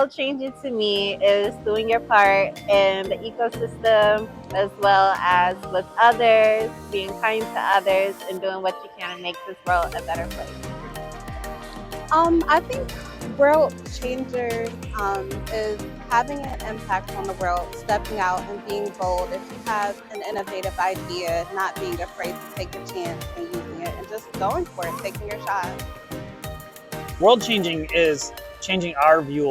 world changing to me is doing your part in the ecosystem as well as with others, being kind to others, and doing what you can to make this world a better place. I think world changer is having an impact on the world, stepping out and being bold. If you have an innovative idea, not being afraid to take a chance and using it, and just going for it, taking your shot. World changing is changing our view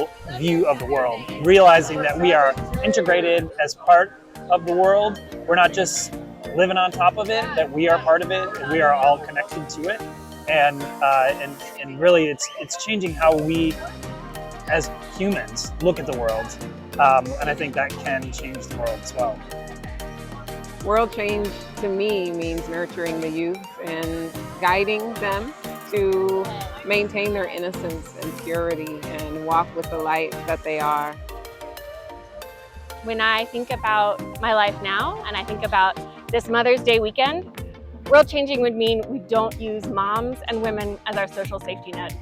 of the world, realizing that we are integrated as part of the world. We're not just living on top of it, that we are part of it, and we are all connected to it. And really, it's changing how we, as humans, look at the world. And I think that can change the world as well. World change to me means nurturing the youth and guiding them to maintain their innocence and purity and walk with the light that they are. When I think about my life now and I think about this Mother's Day weekend, world changing would mean we don't use moms and women as our social safety net.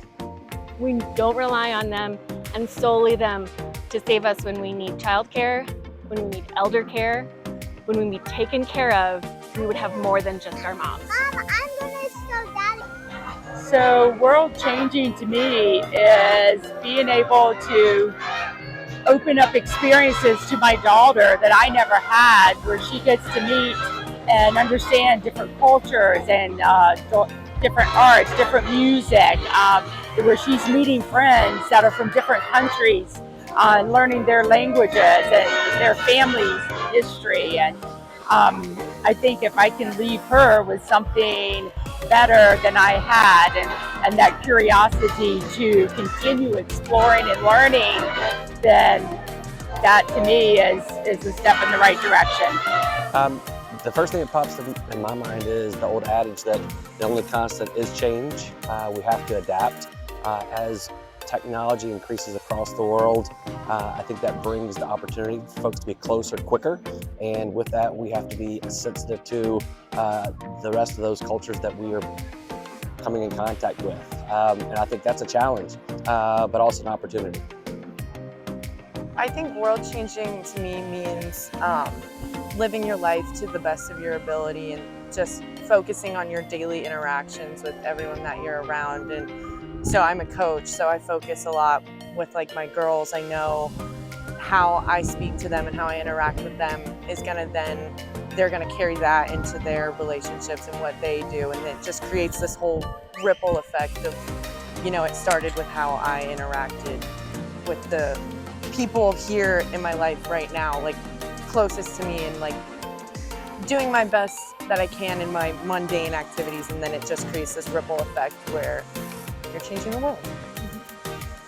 We don't rely on them and solely them to save us when we need childcare, when we need elder care, when we need taken care of. We would have more than just our moms. Mom, I'm gonna show Daddy. So world changing to me is being able to open up experiences to my daughter that I never had, where she gets to meet and understand different cultures and different arts, different music, where she's meeting friends that are from different countries, learning their languages and their family's history. And I think if I can leave her with something better than I had, and that curiosity to continue exploring and learning, then that to me is a step in the right direction. The first thing that pops in my mind is the old adage that the only constant is change. We have to adapt. As technology increases across the world, I think that brings the opportunity for folks to be closer quicker, and with that we have to be sensitive to the rest of those cultures that we are coming in contact with. And I think that's a challenge, but also an opportunity. I think world changing to me means living your life to the best of your ability and just focusing on your daily interactions with everyone that you're around. And so I'm a coach, so I focus a lot with like my girls. I know how I speak to them and how I interact with them is gonna then, they're gonna carry that into their relationships and what they do, and it just creates this whole ripple effect of, you know, it started with how I interacted with the people here in my life right now, like closest to me, and like doing my best that I can in my mundane activities, and then it just creates this ripple effect where you're changing the world.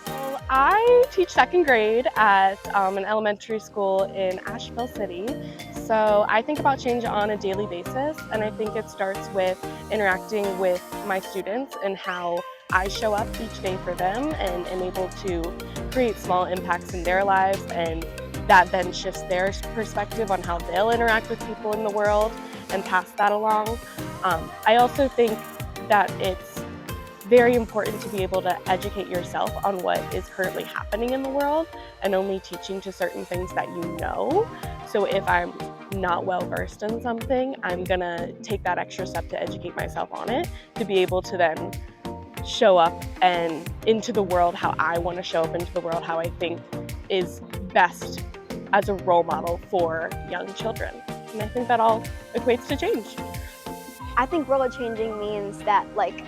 Well, I teach second grade at an elementary school in Asheville City. So I think about change on a daily basis, and I think it starts with interacting with my students and how I show up each day for them and am able to create small impacts in their lives, and that then shifts their perspective on how they'll interact with people in the world and pass that along. I also think that it's very important to be able to educate yourself on what is currently happening in the world and only teaching to certain things that you know. So if I'm not well versed in something, I'm gonna take that extra step to educate myself on it to be able to then show up and into the world how I want to show up into the world, how I think is best as a role model for young children. And I think that all equates to change. I think world changing means that like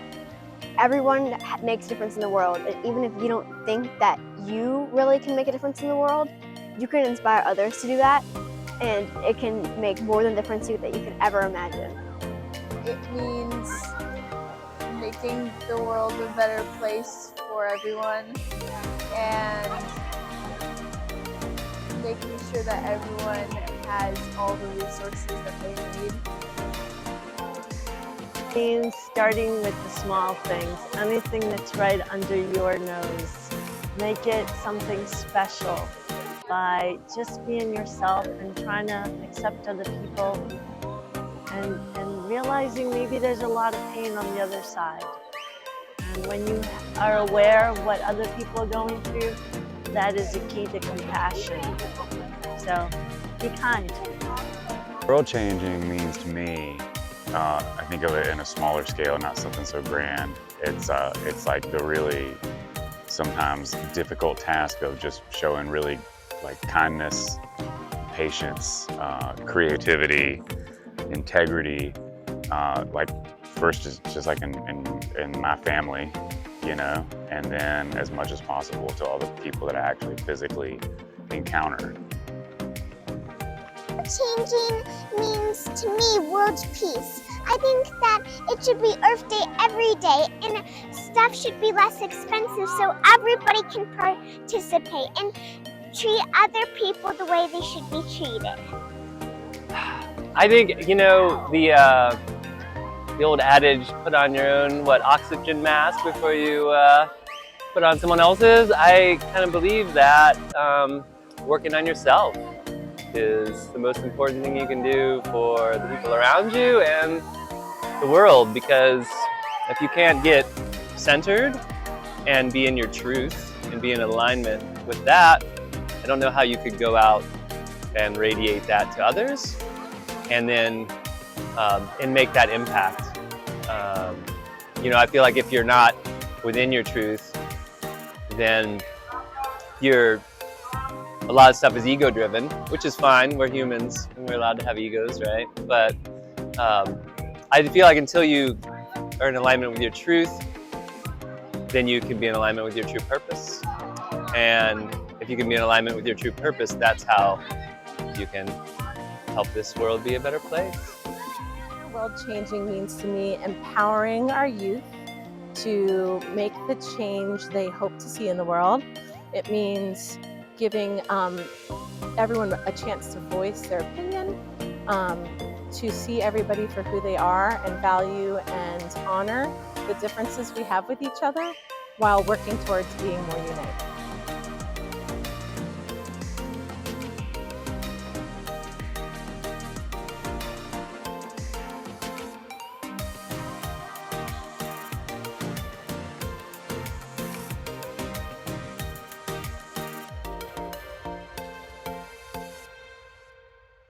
everyone makes a difference in the world, and even if you don't think that you really can make a difference in the world, you can inspire others to do that, and it can make more than the difference that you can ever imagine. It means making the world a better place for everyone and making sure that everyone has all the resources that they need. It means starting with the small things, anything that's right under your nose. Make it something special by just being yourself and trying to accept other people, and realizing maybe there's a lot of pain on the other side. And when you are aware of what other people are going through, that is a key to compassion. So be kind. World changing means to me, I think of it in a smaller scale, not something so grand. It's like the really sometimes difficult task of just showing really like kindness, patience, creativity, integrity. Like first just like in my family, you know, and then as much as possible to all the people that I actually physically encounter. Changing means to me world peace. I think that it should be Earth Day every day and stuff should be less expensive so everybody can participate and treat other people the way they should be treated. I think, you know, the old adage, put on your own, oxygen mask before you put on someone else's. I kind of believe that working on yourself is the most important thing you can do for the people around you and the world, because if you can't get centered and be in your truth and be in alignment with that, I don't know how you could go out and radiate that to others and then and make that impact. You know, I feel like if you're not within your truth, then a lot of stuff is ego driven, which is fine. We're humans and we're allowed to have egos, right? But I feel like until you are in alignment with your truth, then you can be in alignment with your true purpose. And if you can be in alignment with your true purpose, that's how you can help this world be a better place. World changing means to me empowering our youth to make the change they hope to see in the world. It means giving everyone a chance to voice their opinion, to see everybody for who they are and value and honor the differences we have with each other while working towards being more united.